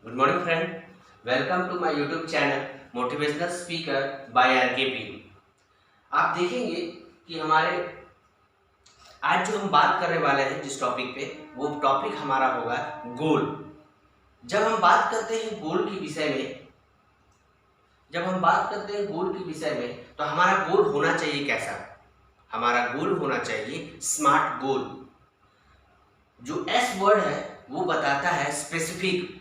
Good morning, friend. Welcome to my YouTube channel motivational speaker by RKP। आप देखेंगे कि हमारे आज जो हम बात करने वाले हैं जिस टॉपिक पे, वो टॉपिक हमारा होगा गोल। जब हम बात करते हैं गोल के विषय में जब हम बात करते हैं गोल के विषय में तो हमारा गोल होना चाहिए कैसा? हमारा गोल होना चाहिए स्मार्ट गोल। जो एस वर्ड है वो बताता है स्पेसिफिक।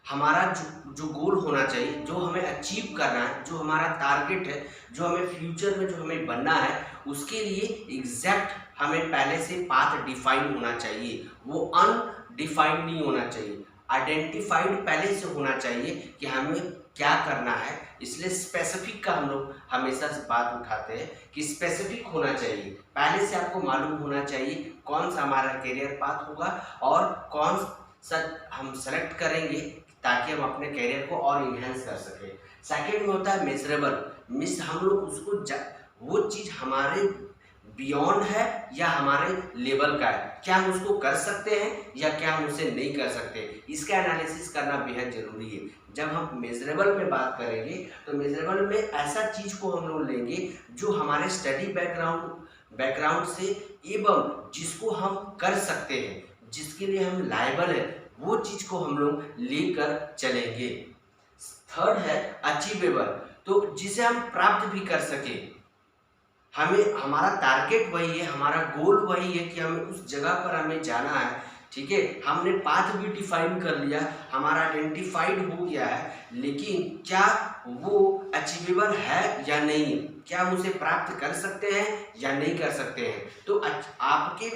हमारा जो गोल होना चाहिए, जो हमें अचीव करना है, जो हमारा टारगेट है, जो हमें फ्यूचर में जो हमें बनना है, उसके लिए एग्जैक्ट हमें पहले से पाथ डिफाइन होना चाहिए। वो अनडिफाइंड नहीं होना चाहिए, आइडेंटिफाइड पहले से होना चाहिए कि हमें क्या करना है। इसलिए स्पेसिफिक का हम लोग हमेशा से बात उठाते हैं कि स्पेसिफिक होना चाहिए। पहले से आपको मालूम होना चाहिए कौन सा हमारा करियर पाथ होगा और कौन सा हम सेलेक्ट करेंगे ताकि हम अपने करियर को और इन्हेंस कर सकें। सेकेंड में होता है मेजरेबल। हम लोग उसको वो चीज़ हमारे बियॉन्ड है या हमारे लेवल का है, क्या हम उसको कर सकते हैं या क्या हम उसे नहीं कर सकते, इसका एनालिसिस करना बेहद जरूरी है। जब हम मेजरेबल में बात करेंगे तो मेजरेबल में ऐसा चीज़ को हम लोग लेंगे जो हमारे स्टडी बैकग्राउंड से एवं जिसको हम कर सकते हैं, जिसके लिए हम लायबल है, वो चीज़ को हम लोग लेकर चलेंगे। थर्ड है अचीवेबल, तो जिसे हम प्राप्त भी कर सके। हमारा टारगेट वही है, हमारा गोल वही है कि हमें उस जगह पर हमें जाना है। ठीक है, हमने पाथ भी डिफाइन कर लिया, हमारा आइडेंटिफाइड हो गया है, लेकिन क्या वो अचीवेबल है या नहीं, क्या हम उसे प्राप्त कर सकते हैं या नहीं कर सकते हैं। तो आपके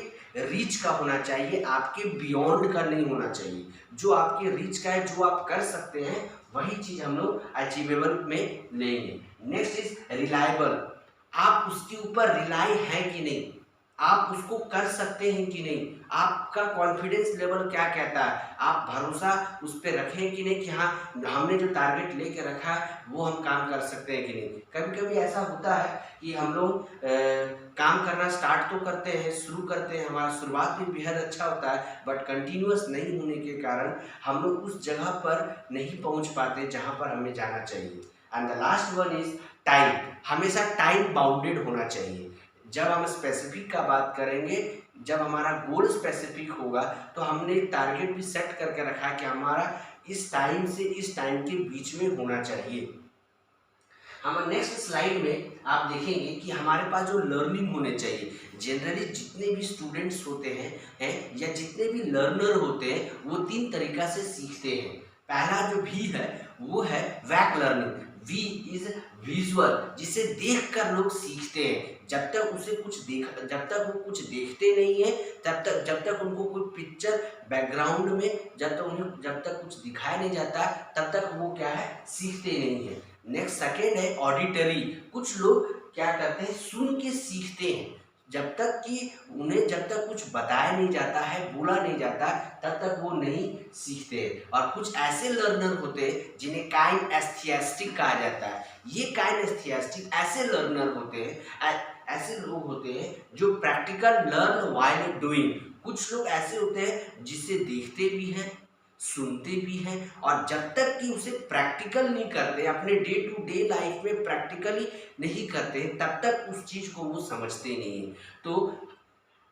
रीच का होना चाहिए, आपके बियॉन्ड का नहीं होना चाहिए। जो आपके रीच का है, जो आप कर सकते हैं, वही चीज़ हम लोग अचीवेबल में लेंगे। Next is reliable. आप उसके ऊपर रिलाई हैं कि नहीं, आप उसको कर सकते हैं कि नहीं, आपका कॉन्फिडेंस लेवल क्या कहता है, आप भरोसा उस पर रखें कि नहीं कि हाँ हमने जो टारगेट लेके रखा है वो हम काम कर सकते हैं कि नहीं। कभी कभी ऐसा होता है कि हम लोग काम करना स्टार्ट तो करते हैं, शुरू करते हैं, हमारा शुरुआत भी बेहद अच्छा होता है, बट कंटिन्यूअस नहीं होने के कारण हम लोग उस जगह पर नहीं पहुंच पाते जहां पर हमें जाना चाहिए। And the last one is time. हमेशा टाइम बाउंडेड होना चाहिए। जब हम स्पेसिफिक का बात करेंगे, जब हमारा गोल स्पेसिफिक होगा तो हमने टारगेट भी सेट करके रखा कि हमारा इस टाइम से इस टाइम के बीच में होना चाहिए। हम नेक्स्ट स्लाइड में आप देखेंगे कि हमारे पास जो लर्निंग होने चाहिए, जनरली जितने भी स्टूडेंट्स होते हैं या जितने भी लर्नर होते हैं वो तीन तरीका से सीखते हैं। पहला जो भी है वो है वैक लर्निंग। वी इज विजुअल, जिसे देखकर लोग सीखते हैं। जब तक वो कुछ देखते नहीं है, जब तक उनको कोई पिक्चर बैकग्राउंड में जब तक कुछ दिखाया नहीं जाता, तब तक वो क्या है, सीखते नहीं है। नेक्स्ट सेकेंड है ऑडिटरी। कुछ लोग क्या करते हैं, सुन के सीखते हैं। जब तक कुछ बताया नहीं जाता है, बोला नहीं जाता, तब तक वो नहीं सीखते। और कुछ ऐसे लर्नर होते हैं जिन्हें काइनेस्थेटिक कहा जाता है। ये काइनेस्थेटिक ऐसे लर्नर होते हैं, ऐसे लोग होते हैं जो प्रैक्टिकल लर्न व्हाइल डूइंग। कुछ लोग ऐसे होते हैं जिसे देखते भी हैं, सुनते भी हैं, और जब तक कि उसे प्रैक्टिकल नहीं करते, अपने डे टू डे लाइफ में प्रैक्टिकली नहीं करते, तब तक उस चीज़ को वो समझते नहीं है। तो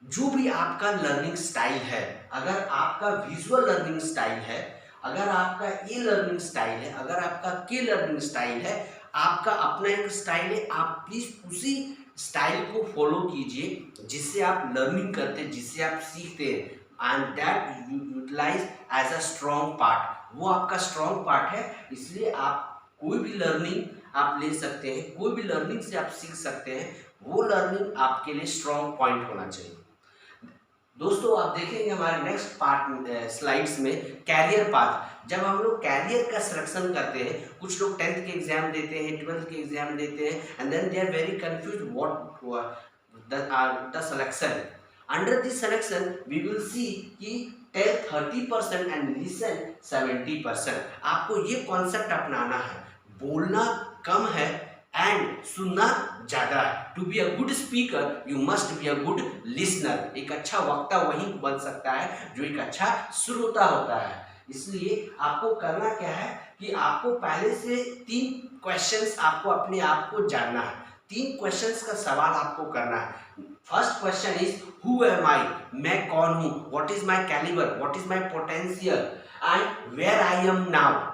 जो भी आपका लर्निंग स्टाइल है, अगर आपका विजुअल लर्निंग स्टाइल है, अगर आपका ए लर्निंग स्टाइल है, अगर आपका के लर्निंग स्टाइल है, आपका अपना एक स्टाइल है, आप प्लीज उसी स्टाइल को फॉलो कीजिए जिससे आप लर्निंग करते हैं, जिससे आप सीखते हैं, and that you utilize as a strong part. वो आपका स्ट्रॉन्ग पार्ट है, इसलिए आप कोई भी लर्निंग आप ले सकते हैं, कोई भी लर्निंग से आप सीख सकते हैं। वो लर्निंग आपके लिए स्ट्रॉन्ग पॉइंट होना चाहिए। दोस्तों आप देखेंगे हमारे नेक्स्ट पार्ट स्लाइड्स में कैरियर पाथ। जब हम लोग कैरियर का सिलेक्शन करते हैं, कुछ लोग 10th के एग्जाम देते हैं, 12th के एग्जाम देते हैं, and then they are very confuse what the selection. Under this selection we will see कि टेल 30% एंड लिसन 70%। आपको ये कॉन्सेप्ट अपनाना है, बोलना कम है एंड सुनना ज्यादा है। To be a good speaker you must be a good listener. एक अच्छा वक्ता वही बन सकता है जो एक अच्छा श्रोता होता है। इसलिए आपको करना क्या है कि आपको पहले से 3 क्वेश्चंस आपको अपने आप को जानना है। 3 क्वेश्चंस का सवाल आपको करना है। First question is who am I, मैं कौन हूँ, what is my calibre, what is my potential and where I am now.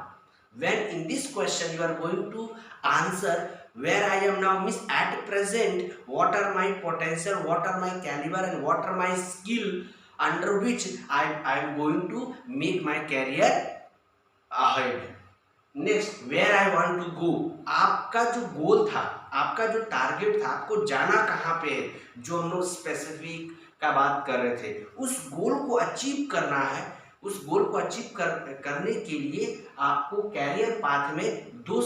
When in this question you are going to answer where I am now means at present what are my potential, what are my caliber and what are my skill under which I am going to make my career ahead. Next where I want to go, आपका जो गोल था, आपका जो target था, आपको जाना कहाँ पे है, जो हम लोग स्पेसिफिक का बात कर रहे थे, उस गोल को अचीव करना है। उस गोल को अचीव करने के लिए आपको कैरियर पाथ में 2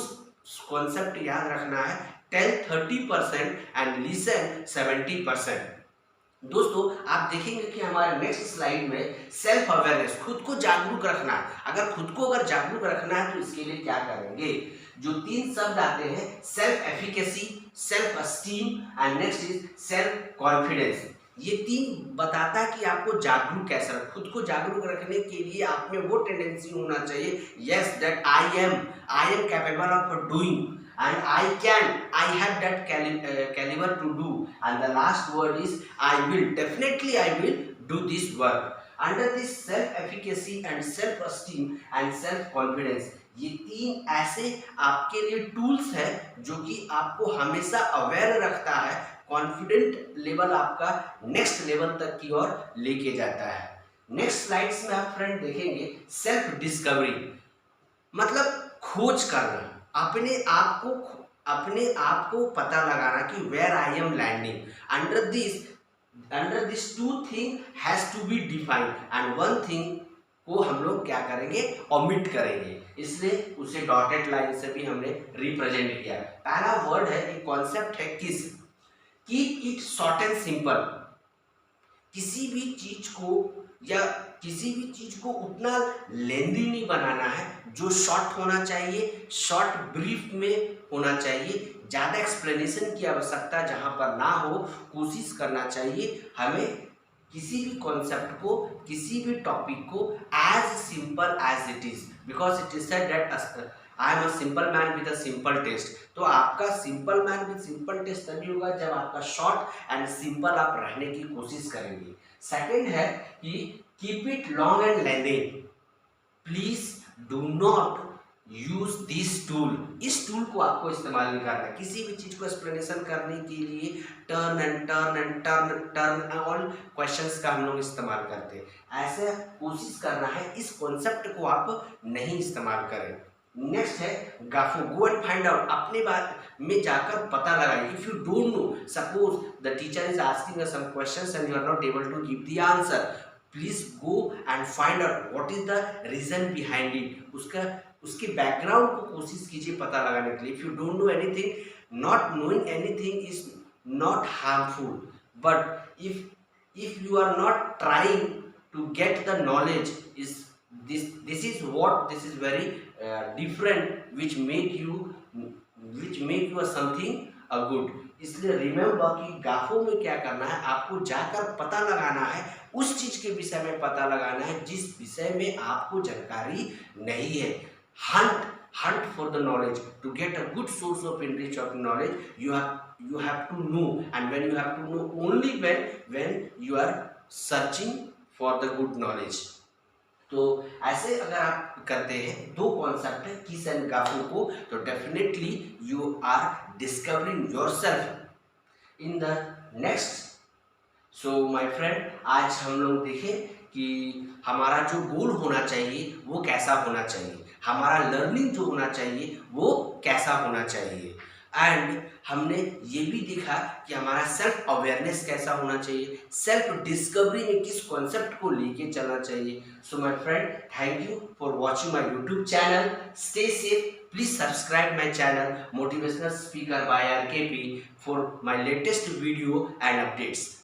कॉन्सेप्ट याद रखना है, टेल 30% एंड लिसन 70%। दोस्तों आप देखेंगे कि हमारे नेक्स्ट स्लाइड में सेल्फ अवेयरनेस, खुद को जागरूक रखना है। अगर खुद को अगर जागरूक रखना है तो इसके लिए क्या करेंगे, जो 3 शब्द आते हैं self efficacy, self esteem and next is self confidence. ये 3 बताता है कि आपको जागरूक कैसे रखें। खुद को जागरूक रखने के लिए आप में वो टेंडेंसी होना चाहिए, yes that I am capable of doing and I have that caliber to do, and the last word is definitely I will do this work. Under this self efficacy and self esteem and self confidence, ये 3 ऐसे आपके लिए tools हैं जो कि आपको हमेशा aware रखता है, कॉन्फिडेंट लेवल आपका नेक्स्ट लेवल तक की ओर लेके जाता है। नेक्स्ट स्लाइड्स में आप फ्रेंड देखेंगे सेल्फ डिस्कवरी, मतलब खोज करना, अपने आप को पता लगाना कि where I am landing. Under this 2 thing has to be defined and 1 thing को हम लोग क्या करेंगे, ओमिट करेंगे, इसलिए उसे डॉटेड लाइन से भी हमने रिप्रेजेंट किया। पहला वर्ड है, एक कॉन्सेप्ट है किस, keep it short and simple. किसी भी चीज को उतना लेंदी नहीं बनाना है, जो शॉर्ट होना चाहिए, शॉर्ट ब्रीफ में होना चाहिए, ज़्यादा एक्सप्लेनेशन की आवश्यकता जहाँ पर ना हो, कोशिश करना चाहिए हमें किसी भी कॉन्सेप्ट को, किसी भी टॉपिक को as simple as it is, because it is said that I am a simple man with a simple taste. तो आपका simple man with simple taste तभी होगा जब आपका शॉर्ट एंड सिंपल आप रहने की कोशिश करेंगे। सेकेंड है कि keep it long and lengthy, please do not use this tool. इस टूल को आपको इस्तेमाल नहीं करना, किसी भी चीज को एक्सप्लेनेशन करने के लिए turn and turn and turn turn all questions का हम लोग इस्तेमाल करते हैं। ऐसे कोशिश करना है इस कॉन्सेप्ट को आप नहीं इस्तेमाल करें। नेक्स्ट है GAFO, go and find out, अपने बात में जाकर पता लगाइए। If you don't know, suppose the teacher is asking some questions and you are not able to give the answer, please go and find out what is the reason behind it. उसके background को कोशिश कीजिए पता लगाने के लिए। If you don't know anything, not knowing anything is not harmful, but if you are not trying to get the knowledge, is this is very different, which make you a something a good। इसलिए remember कि गाफो में क्या करना है, आपको जाकर पता लगाना है, उस चीज के विषय में पता लगाना है जिस विषय में आपको जानकारी नहीं है। hunt for the knowledge, to get a good source of enrich of knowledge you have to know, and when you have to know only when you are searching for the good knowledge। तो ऐसे अगर आप करते हैं 2 concept है किस and GAFO को, तो definitely you are discovering yourself in the next. So my friend, आज हम लोग देखें कि हमारा जो गोल होना चाहिए वो कैसा होना चाहिए, हमारा लर्निंग जो होना चाहिए वो कैसा होना चाहिए, एंड हमने ये भी देखा कि हमारा सेल्फ अवेयरनेस कैसा होना चाहिए, सेल्फ डिस्कवरी में किस कॉन्सेप्ट को लेके चलना चाहिए। सो my friend, thank you for watching my YouTube channel, stay safe, please subscribe my channel motivational speaker by RKP for my latest video and updates।